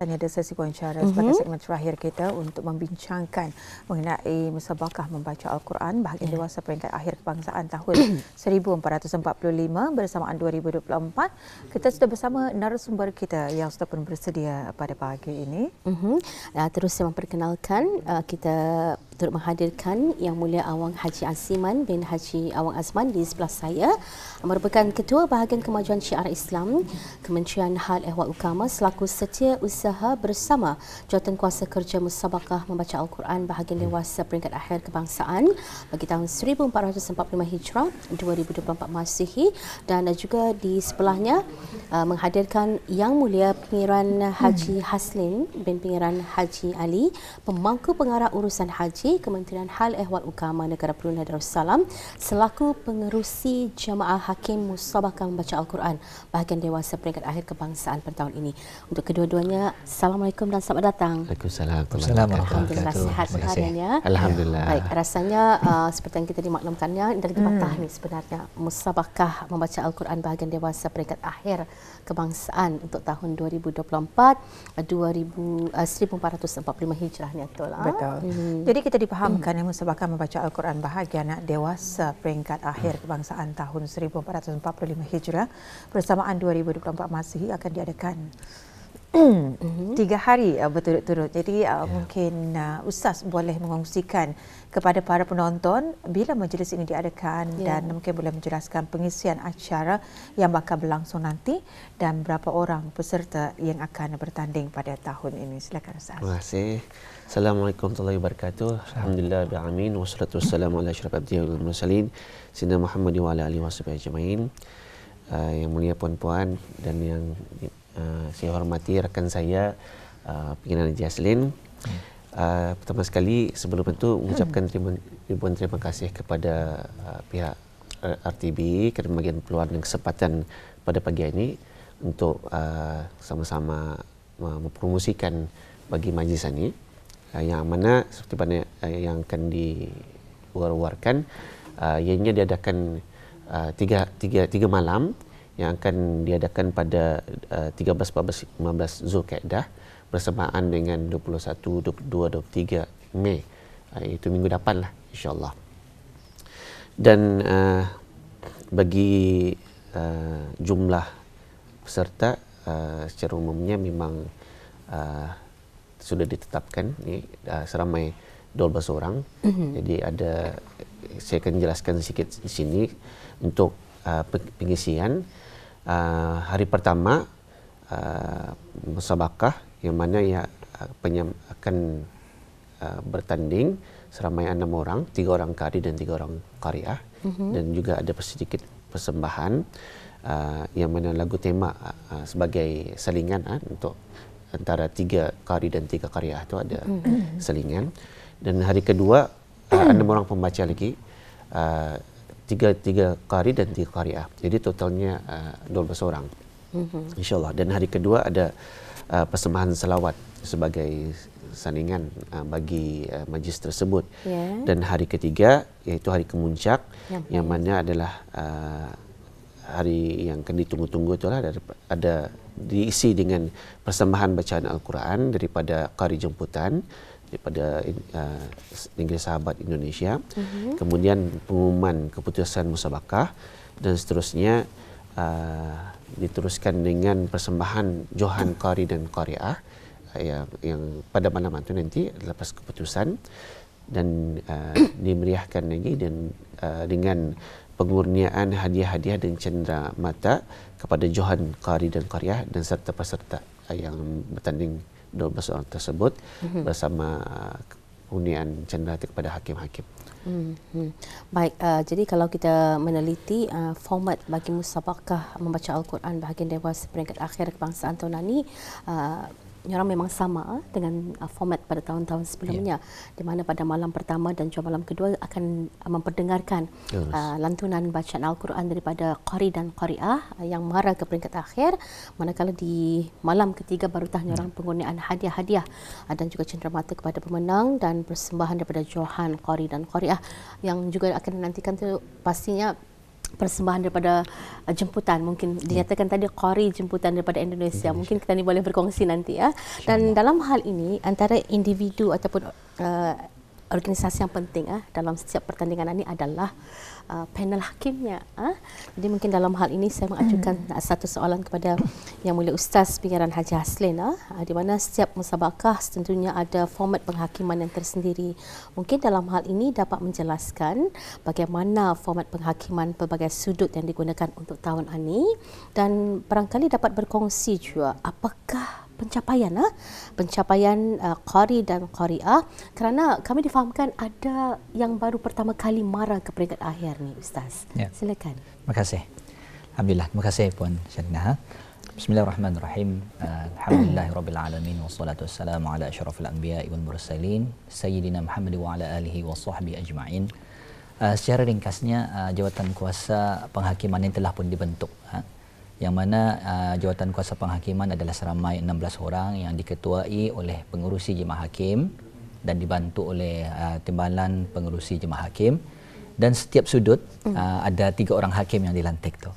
Hanya ada sesi wawancara sebagai segmen terakhir kita untuk membincangkan mengenai musabakah membaca Al-Quran bahagian dewasa peringkat akhir kebangsaan tahun 1445 bersamaan 2024. Kita sudah bersama narasumber kita yang sudah pun bersedia pada pagi ini. Terus saya memperkenalkan, kita turut menghadirkan Yang Mulia Awang Haji Asiman bin Haji Awang Azman di sebelah saya, merupakan Ketua Bahagian Kemajuan Syiar Islam Kementerian Hal Ehwal Ukama selaku Setiausaha bersama Jawatankuasa Kerja Musabakah Membaca Al-Quran bahagian dewasa peringkat akhir kebangsaan bagi tahun 1445 Hijrah 2024 Masihi, dan juga di sebelahnya menghadirkan Yang Mulia Pengiran Haji Haslin bin Pengiran Haji Ali, Pemangku Pengarah Urusan Haji Kementerian Hal Ehwal Ukama Negara Brunei Darussalam selaku Pengerusi Jamaah Hakim Musabakah Membaca Al-Quran bahagian dewasa peringkat akhir kebangsaan pada tahun ini. Untuk kedua-duanya, Assalamualaikum dan selamat datang. Waalaikumsalam. Alhamdulillah sihat sekalian ya. Alhamdulillah. Baik, rasanya seperti yang kita dimaklumkannya dah dipatah ni sebenarnya musabakah membaca Al-Quran bahagian dewasa peringkat akhir kebangsaan untuk tahun 1445 Hijrah ni betul. Betul. Jadi kita dipahamkan yang musabakah membaca Al-Quran bahagian dewasa peringkat akhir kebangsaan tahun 1445 Hijrah bersamaan 2024 Masihi akan diadakan 3 hari berturut-turut. Jadi mungkin Ustaz boleh mengongsikan kepada para penonton bila majlis ini diadakan dan mungkin boleh menjelaskan pengisian acara yang bakal berlangsung nanti dan berapa orang peserta yang akan bertanding pada tahun ini. Silakan Ustaz. Terima kasih. Assalamualaikum warahmatullahi wabarakatuh. Alhamdulillah rabbil alamin wassalatu wassalamu ala asyrafil anbiya'i wal mursalin sayyidina Muhammad wa ala alihi washabihi ajmain. Yang mulia puan-puan dan yang saya hormati rakan saya Pengiran Haji Haslin. Pertama sekali sebelum itu mengucapkan ribuan terima kasih kepada pihak RTB kerana memberikan peluang dan kesempatan pada pagi ini untuk sama-sama mempromosikan bagi majlis ini, yang mana seperti mana yang akan diwar-warkan, ianya diadakan tiga malam yang akan diadakan pada 13, 14, 15 Zulkaidah bersamaan dengan 21, 22, 23 Mei. Itu minggu depan lah insyaAllah. Dan bagi jumlah peserta secara umumnya memang sudah ditetapkan seramai 12 orang. Jadi saya akan jelaskan sedikit di sini untuk pengisian. Hari pertama musabakah yang mana akan bertanding seramai 6 orang, 3 orang qari dan 3 orang qariah, dan juga ada sedikit persembahan yang mana lagu tema sebagai selingan untuk antara 3 qari dan 3 qariah itu ada selingan. Dan hari kedua 6 orang pembaca lagi, 3 qari dan 3 qariah. Jadi totalnya 12 orang. InsyaAllah. Dan hari kedua ada persembahan salawat sebagai salingan bagi majlis tersebut. Dan hari ketiga iaitu hari kemuncak yang mana adalah hari yang akan ditunggu-tunggu, itulah ada diisi dengan persembahan bacaan Al-Quran daripada qari jemputan daripada Negeri Sahabat Indonesia, kemudian pengumuman keputusan musabakah, dan seterusnya diteruskan dengan persembahan johan qari dan qariah yang pada malam itu nanti lepas keputusan, dan dimeriahkan lagi dan dengan pengurniaan hadiah-hadiah dan cendera mata kepada johan qari dan qariah dan serta peserta yang bertanding 12 orang tersebut bersama hunian cendera kepada hakim-hakim. Baik, jadi kalau kita meneliti format bagi musabakah membaca Al-Quran bahagian dewasa peringkat akhir kebangsaan tahun ini, orang memang sama dengan format pada tahun-tahun sebelumnya, di mana pada malam pertama dan juga malam kedua akan memperdengarkan lantunan bacaan Al-Quran daripada qari dan qariah yang mengarah ke peringkat akhir, manakala di malam ketiga baru orang penggunaan hadiah-hadiah dan juga cenderamata kepada pemenang dan persembahan daripada johan qari dan qariah, yang juga akan dinantikan tu pastinya persembahan daripada jemputan, mungkin dinyatakan tadi qari jemputan daripada Indonesia. Mungkin kita ni boleh berkongsi nanti ya. Dan dalam hal ini antara individu ataupun organisasi yang penting dalam setiap pertandingan ini adalah panel hakimnya. Jadi mungkin dalam hal ini saya mengajukan satu soalan kepada Yang Mulia Ustaz Pengarah Haji Haslin, di mana setiap musabakah tentunya ada format penghakiman yang tersendiri. Mungkin dalam hal ini dapat menjelaskan bagaimana format penghakiman pelbagai sudut yang digunakan untuk tahun ini, dan barangkali dapat berkongsi juga apakah pencapaian qari dan qari'ah, kerana kami difahamkan ada yang baru pertama kali mara ke peringkat akhir ni Ustaz. Ya. Silakan. Terima kasih. Alhamdulillah, terima kasih Puan Syarina. Bismillahirrahmanirrahim. Alhamdulillahirabbil alamin wassalatu wassalamu ala asyrafil anbiya'i wal mursalin sayyidina Muhammad wa ala alihi wa sahbihi ajma'in. Secara ringkasnya jawatan kuasa penghakiman ini telah pun dibentuk. Yang mana jawatan kuasa penghakiman adalah seramai 16 orang yang diketuai oleh pengurusi jemaah hakim dan dibantu oleh timbalan pengurusi jemaah hakim, dan setiap sudut ada 3 orang hakim yang dilantik tu.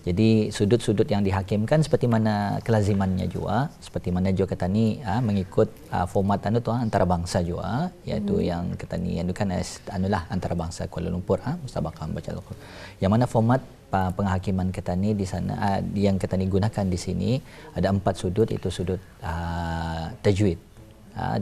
Jadi sudut-sudut yang dihakimkan seperti mana kelazimannya juga, seperti mana juga kata ni mengikut format tu antarabangsa juga, iaitu yang kata ni yang kan anulah antarabangsa Kuala Lumpur musabaqah baca Al-Quran. Yang mana format penghakiman Ketani di sana yang Ketani gunakan di sini ada 4 sudut, itu sudut tajwid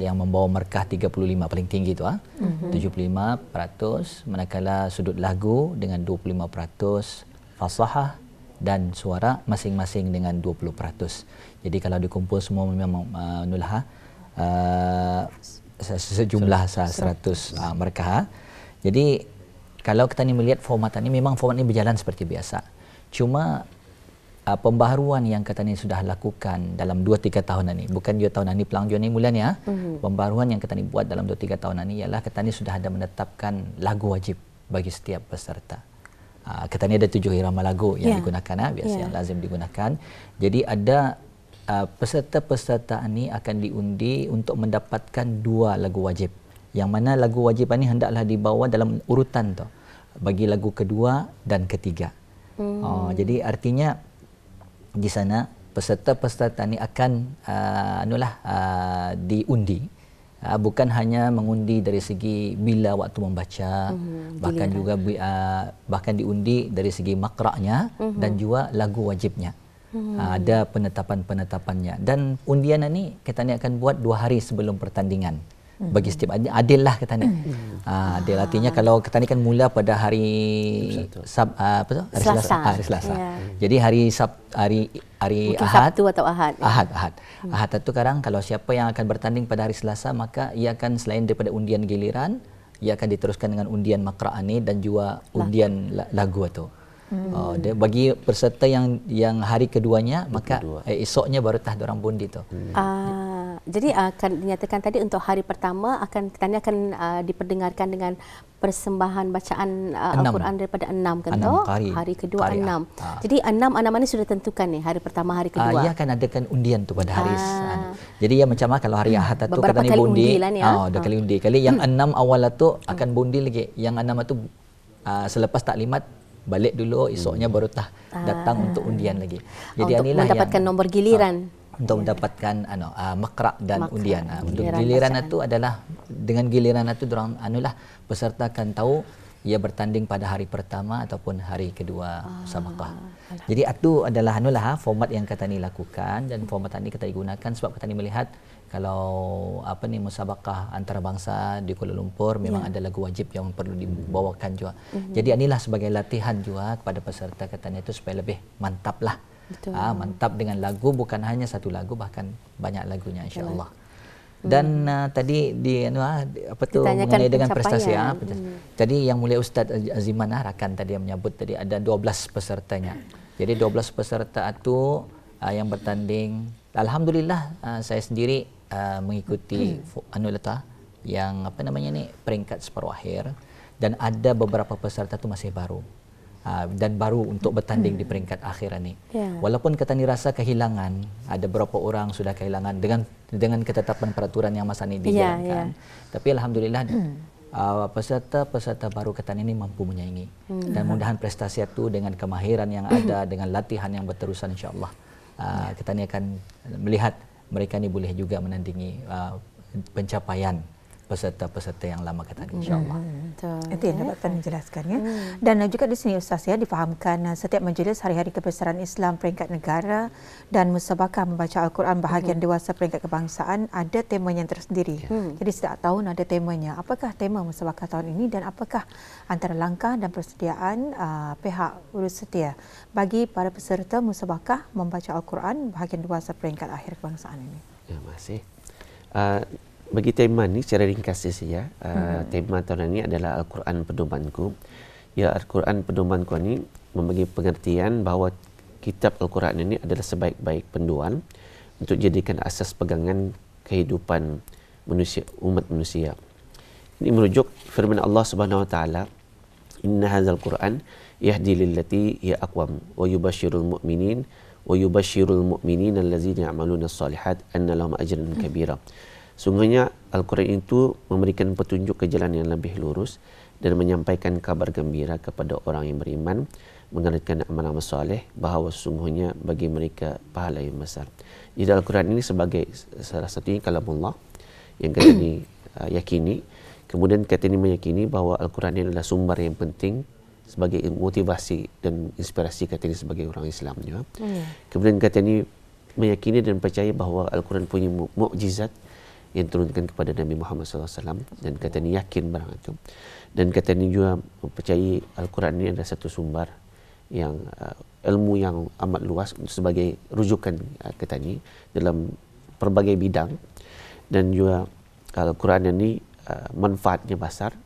yang membawa markah 35 paling tinggi tu 75%, manakala sudut lagu dengan 25%, fasahah dan suara masing-masing dengan 20%. Jadi kalau dikumpul semua memang sejumlah 100 markah. Jadi kalau kita ni melihat format ini, memang format ini berjalan seperti biasa. Cuma pembaharuan yang kita ni sudah lakukan dalam 2-3 tahun ini, bukan 2 tahun ini pelangjuan ini mulanya, pembaharuan yang kita ni buat dalam 2-3 tahun ini ialah kita ni sudah ada menetapkan lagu wajib bagi setiap peserta. Kita ni ada 7 irama lagu yang digunakan, biasa yang lazim digunakan. Jadi ada peserta-peserta ini akan diundi untuk mendapatkan 2 lagu wajib. Yang mana lagu wajib ini hendaklah dibawa dalam urutan tu, bagi lagu kedua dan ketiga. Jadi artinya di sana peserta-peserta ini akan diundi, bukan hanya mengundi dari segi bila waktu membaca, bahkan juga bahkan diundi dari segi makraknya dan juga lagu wajibnya. Ada penetapan-penetapannya, dan undian ini kita ni akan buat 2 hari sebelum pertandingan. Bagi setiap adil lah kata ni. Adil artinya kalau kita ni kan mula pada hari Selasa. Hari Selasa. Jadi hari Ahad, Sabtu atau Ahad. Ahad itu sekarang kalau siapa yang akan bertanding pada hari Selasa, maka ia akan selain daripada undian giliran, ia akan diteruskan dengan undian makra'ani dan juga undian lagu itu. Bagi peserta yang hari keduanya, maka esoknya baru diorang bundi tu. Jadi akan dinyatakan tadi untuk hari pertama akan diperdengarkan dengan persembahan bacaan Al-Quran daripada 6 kan tu. Hari kedua 6. Jadi 6 ini sudah tentukan ni hari pertama, hari kedua. Ia akan adakan undian tu pada hari jadi ya macam kalau hari Ahad tu kata ni bundi. Dua kali undi. Kali yang 6 awal tu akan bundi lagi. Yang 6 tu selepas taklimat balik dulu, esoknya baru datang untuk undian lagi. Jadi untuk mendapatkan nombor giliran. Untuk mendapatkan makrak dan undian. Untuk giliran itu adalah dengan giliran itu dorang peserta akan tahu ia bertanding pada hari pertama ataupun hari kedua musabaqah. Jadi itu adalah format yang kata ni lakukan, dan format ini kita gunakan sebab kata ni melihat kalau musabaqah antarabangsa di Kuala Lumpur memang ada lagu wajib yang perlu dibawakan juga. Jadi inilah sebagai latihan juga kepada peserta kata ni itu supaya lebih mantap lah. Mantap dengan lagu, bukan hanya satu lagu, bahkan banyak lagunya insya-Allah. Dan tadi mengenai dengan prestasi tadi Yang Mulia Ustaz Aziman rakan tadi yang menyebut tadi ada 12 pesertanya. Jadi 12 peserta itu yang bertanding, alhamdulillah saya sendiri mengikuti yang peringkat separuh akhir, dan ada beberapa peserta itu masih baru. Dan baru untuk bertanding di peringkat akhir ini. Walaupun kita ni rasa kehilangan, ada beberapa orang sudah kehilangan dengan ketetapan peraturan yang masa ini dijalankan. Tapi alhamdulillah peserta-peserta baru ketan ini mampu menyaingi. Dan mudah-mudahan prestasi itu dengan kemahiran yang ada, dengan latihan yang berterusan, insya-Allah ketan ini akan melihat mereka ini boleh juga menandingi pencapaian peserta-peserta yang lama kata insya-Allah. Itu yang dapat Tuan menjelaskan ya. Dan juga di sini Ustaz ya difahamkan setiap majlis hari-hari kebesaran Islam peringkat negara dan musabakah membaca Al-Quran bahagian dewasa peringkat kebangsaan ada temanya yang tersendiri. Jadi setiap tahun ada temanya. Apakah tema musabakah tahun ini dan apakah antara langkah dan persediaan pihak urus setia bagi para peserta musabakah membaca Al-Quran bahagian dewasa peringkat akhir kebangsaan ini? Ya, masih. Bagi tema ni secara ringkas saja, tema tahun ini adalah Al-Quran Pedomanku. Ya, Al-Quran Pedomanku ini membagi pengertian bahawa kitab Al-Quran ini adalah sebaik-baik panduan untuk jadikan asas pegangan kehidupan manusia, umat manusia. Ini merujuk firman Allah Subhanahu Wa Taala, "Inna hadzal Quran yahdi lillati hiya aqwam wa yubashshirul mu'minina allazina ya'maluna as-solihat anna lahum ajran kabira." Sungguhnya Al-Quran itu memberikan petunjuk ke jalan yang lebih lurus dan menyampaikan kabar gembira kepada orang yang beriman mengerjakan amal-amal soleh bahawa sesungguhnya bagi mereka pahala yang besar. Jadi Al-Quran ini sebagai salah satunya kalamullah yang kata ini yakini. Kemudian kata ini meyakini bahawa Al-Quran ini adalah sumber yang penting sebagai motivasi dan inspirasi kata ini sebagai orang Islam juga. Kemudian kata ini meyakini dan percaya bahawa Al-Quran punya mukjizat yang turunkan kepada Nabi Muhammad SAW dan kata ini yakin barang itu. Dan kata ini juga percaya Al-Quran ini adalah satu sumber yang ilmu yang amat luas sebagai rujukan kata ini dalam pelbagai bidang. Dan juga Al-Quran ini manfaatnya besar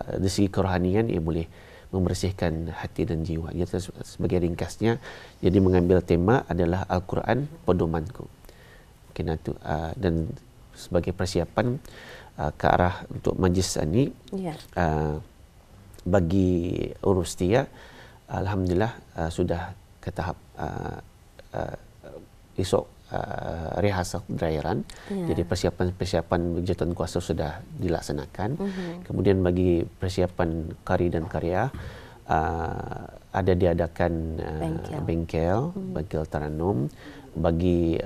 dari segi kerohanian, ia boleh membersihkan hati dan jiwa. Jadi sebagai ringkasnya, jadi mengambil tema adalah Al-Quran Pedomanku. Mungkin itu dan sebagai persiapan ke arah untuk majlis ini bagi urus setia, alhamdulillah sudah ke tahap esok rehearsal dry run. Jadi persiapan jatuhan kuasa sudah dilaksanakan. Kemudian bagi persiapan kari dan karya ada diadakan bengkel taranum bagi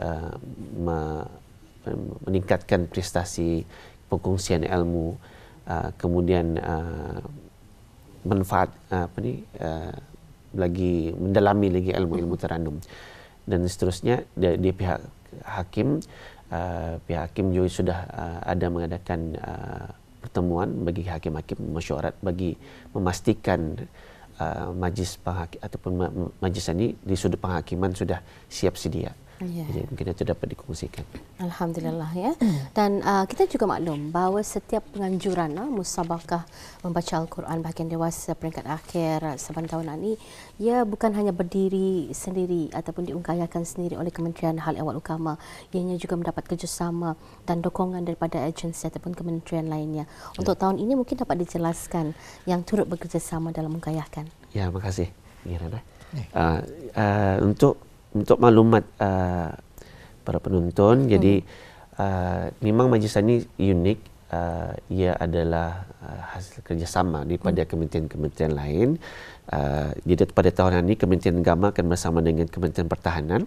meningkatkan prestasi perkongsian ilmu, kemudian manfaat lagi mendalami lagi ilmu-ilmu taranum dan seterusnya. Di pihak hakim juga sudah ada mengadakan pertemuan bagi hakim-hakim mesyuarat bagi memastikan majlis ataupun majlis ini di sudut penghakiman sudah siap sedia. Jadi mungkin itu dapat dikongsikan. Alhamdulillah ya. Dan kita juga maklum bahawa setiap penganjuran musabakah membaca Al-Quran bahagian dewasa peringkat akhir sepanjang tahun ini, ia bukan hanya berdiri sendiri ataupun diungkayakan sendiri oleh Kementerian Hal Ehwal Ukama, ianya juga mendapat kerjasama dan dukungan daripada agensi ataupun kementerian lainnya. Untuk tahun ini mungkin dapat dijelaskan yang turut bekerjasama dalam mengungkayahkan. Ya, makasih. Untuk maklumat para penonton, jadi memang majlis ini unik. Ia adalah hasil kerjasama daripada kementerian-kementerian lain. Jadi pada tahun ini Kementerian Agama akan bersama dengan Kementerian Pertahanan,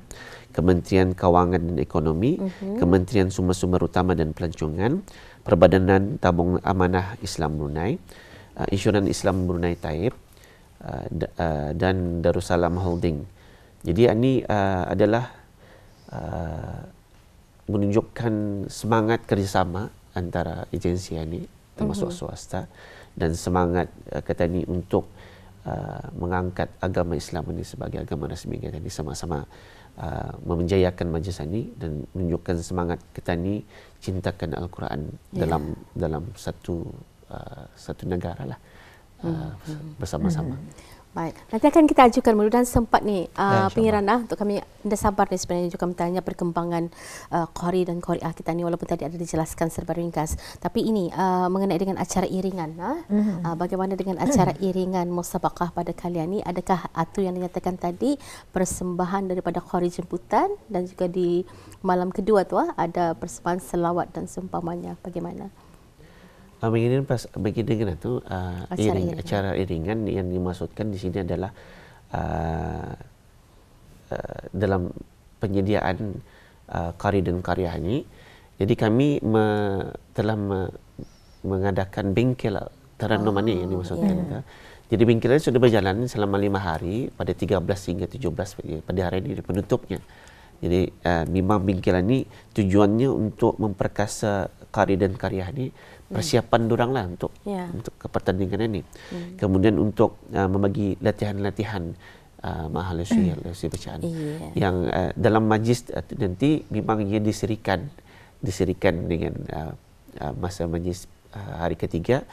Kementerian Kewangan dan Ekonomi, Kementerian Sumber-Sumber Utama dan Pelancongan, Perbadanan Tabung Amanah Islam Brunei, Insyuran Islam Brunei Taib, dan Darussalam Holding. Jadi ini adalah menunjukkan semangat kerjasama antara agensi ini termasuk swasta dan semangat kata ini untuk mengangkat agama Islam ini sebagai agama rasmi. Kata ini sama-sama menjayakan majlis ini dan menunjukkan semangat kita ini cintakan Al-Quran dalam satu negara lah bersama-sama. Baik, nanti akan kita ajukan mudah-mudahan sempat ni pengiran untuk kami anda sabar ni sebenarnya juga bertanya perkembangan qari dan qariah kita ni walaupun tadi ada dijelaskan serba ringkas. Tapi ini mengenai dengan acara iringan bagaimana dengan acara iringan musabaqah pada kali ini, adakah itu yang dinyatakan tadi persembahan daripada qari jemputan dan juga di malam kedua tu ada persembahan selawat dan seumpamanya, bagaimana? Mengiringan itu acara iringan yang dimaksudkan di sini adalah dalam penyediaan qari dan qariah ini. Jadi kami telah mengadakan bengkel Tarannum ini yang dimaksudkan. Jadi bengkel ini sudah berjalan selama 5 hari pada 13 hingga 17 pada hari ini penutupnya. Jadi memang bengkel ini tujuannya untuk memperkasa qari dan qariah ini, persiapan dorang lah untuk pertandingan ini. Kemudian untuk membagi latihan-latihan mahal bacaan yang dalam majlis nanti memang ia diserikan dengan masa majlis hari ketiga,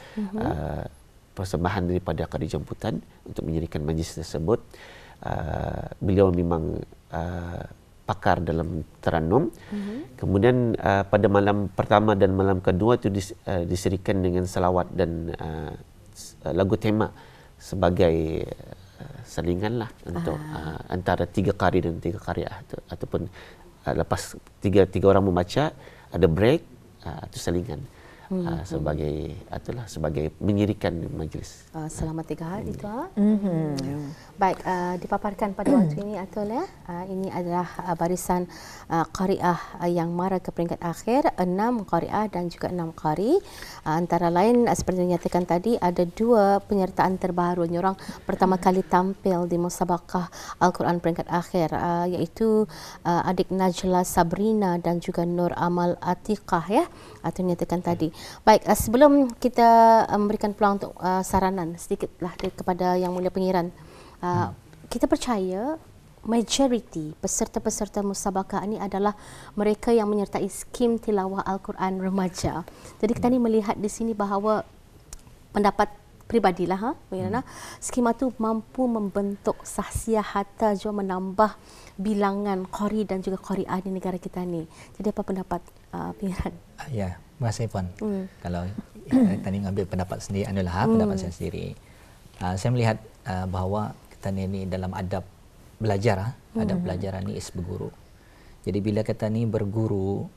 persembahan daripada qari jemputan untuk menjadikan majlis tersebut. Beliau memang pakar dalam Tarannum. Kemudian pada malam pertama dan malam kedua itu diserikan dengan salawat dan lagu tema sebagai salingan lah untuk antara 3 qari dan 3 qariah ataupun lepas tiga orang membaca ada break itu salingan sebagai menyirikan majlis selama 3 hari itu. Baik, dipaparkan pada waktu ini Atul ya. Ini adalah barisan qariah yang mara ke peringkat akhir, 6 qariah dan juga 6 qari. Antara lain seperti yang dinyatakan tadi ada 2 penyertaan terbaru yang orang pertama kali tampil di musabaqah Al-Quran peringkat akhir, iaitu adik Najla Sabrina dan juga Nur Amal Atiqah ya. Atau nyatakan tadi. Baik, sebelum kita memberikan peluang untuk saranan sedikitlah kepada Yang Mulia Pengiran. Kita percaya majoriti peserta-peserta musabaqah ini adalah mereka yang menyertai skim tilawah Al-Quran remaja. Jadi kita ni melihat di sini bahawa pendapat pribadilah skim itu mampu membentuk sahsiah hatta juga menambah bilangan qari dan juga qariah di negara kita ni. Jadi apa pendapat Pengiran? Ya, terima kasih Puan. Kalau tadi mengambil pendapat sendiri, pendapat saya sendiri. Saya melihat bahawa kita ni dalam adab belajar, adab belajar ni is berguru. Jadi bila kita ni berguru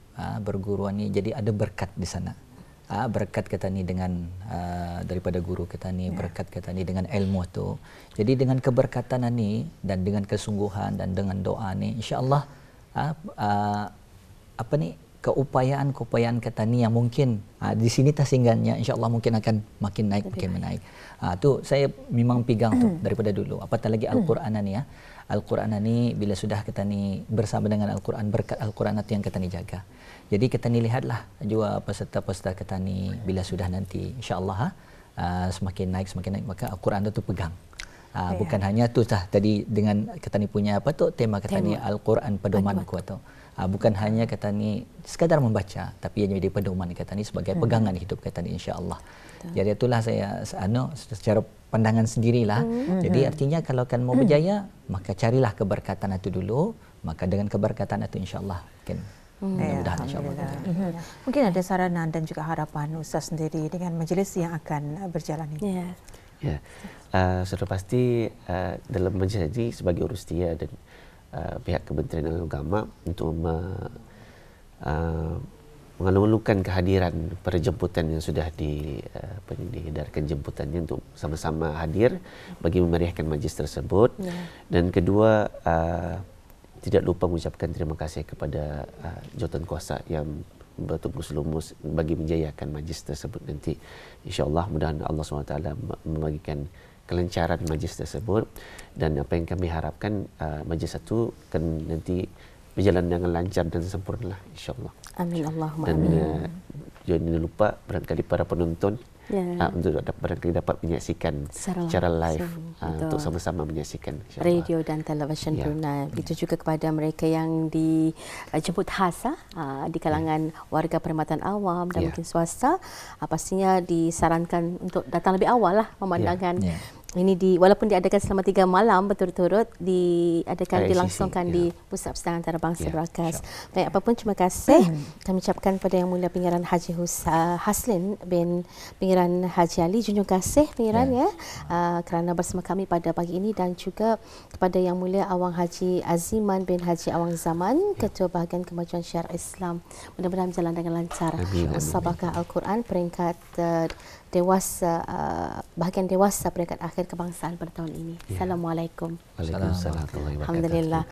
ni jadi ada berkat di sana. Berkat kita ni dengan daripada guru kita ni, berkat kita ni dengan ilmu tu. Jadi dengan keberkatan ni dan dengan kesungguhan dan dengan doa ni, insya-Allah keupayaan kita ni yang mungkin di sini tasinggannya insya-Allah mungkin akan makin naik, makin menaik. Tu saya memang pegang tu daripada dulu. Apatah lagi Al-Quran ni ya. Al-Quran ni bila sudah kita ni bersama dengan Al-Quran, berkat Al-Quran itu yang kita ni jaga. Jadi kita ni lihatlah juga peserta-peserta kita ni bila sudah nanti insya-Allah semakin naik maka Al-Quran itu pegang. Bukan hanya tu tadi dengan kita ni punya tema kita ni Al-Quran pedomanku atau bukan hanya kata ni sekadar membaca, tapi ia menjadi pedoman kata ni sebagai pegangan hidup kata ni insya-Allah. Jadi itulah saya secara pandangan sendirilah. Jadi artinya kalau kan mau berjaya, maka carilah keberkatan itu dulu, maka dengan keberkatan itu insya-Allah mungkin mudah-mudahan insya-Allah. Mungkin ada saranan dan juga harapan Ustaz sendiri dengan majlis yang akan berjalan ini. Ya. Sudah pasti dalam majlis ini sebagai urustia dan pihak Kementerian Agama untuk mengalung-alungkan kehadiran perjemputan yang sudah diedarkan jemputannya untuk sama-sama hadir bagi memeriahkan majlis tersebut. Dan kedua, tidak lupa mengucapkan terima kasih kepada jawatan kuasa yang bertugas lumus bagi menjayakan majlis tersebut nanti. InsyaAllah mudah-mudahan Allah SWT membagikan kelancaran majlis tersebut, dan apa yang kami harapkan majlis itu akan nanti berjalan dengan lancar dan sempurna insya-Allah. Amin Allahumma amin. Dan jangan lupa barangkali para penonton untuk barangkali dapat menyaksikan secara live untuk sama-sama menyaksikan radio dan televisyen Brunei. Itu juga kepada mereka yang dijemput khas di kalangan warga perkhidmatan awam dan mungkin swasta, pastinya disarankan untuk datang lebih awal lah memandangkan walaupun diadakan selama 3 malam berturut-turut, dilangsungkan ya. di Pusat Persidangan Antarabangsa Ya, Berakas. Baik, apapun terima kasih kami ucapkan pada Yang Mulia Pengiran Haji Haslin bin Pengiran Haji Ali. Junjung kasih Pengiran kerana bersama kami pada pagi ini, dan juga kepada Yang Mulia Awang Haji Aziman bin Haji Awang Zaman, Ketua Bahagian Kemajuan Syiar Islam. Mudah-mudahan berjalan dengan lancar. Musabaqah Al-Quran peringkat dewasa, bahagian dewasa peringkat akhir kebangsaan pada tahun ini. Assalamualaikum. Waalaikumsalam warahmatullahi wabarakatuh. Alhamdulillah.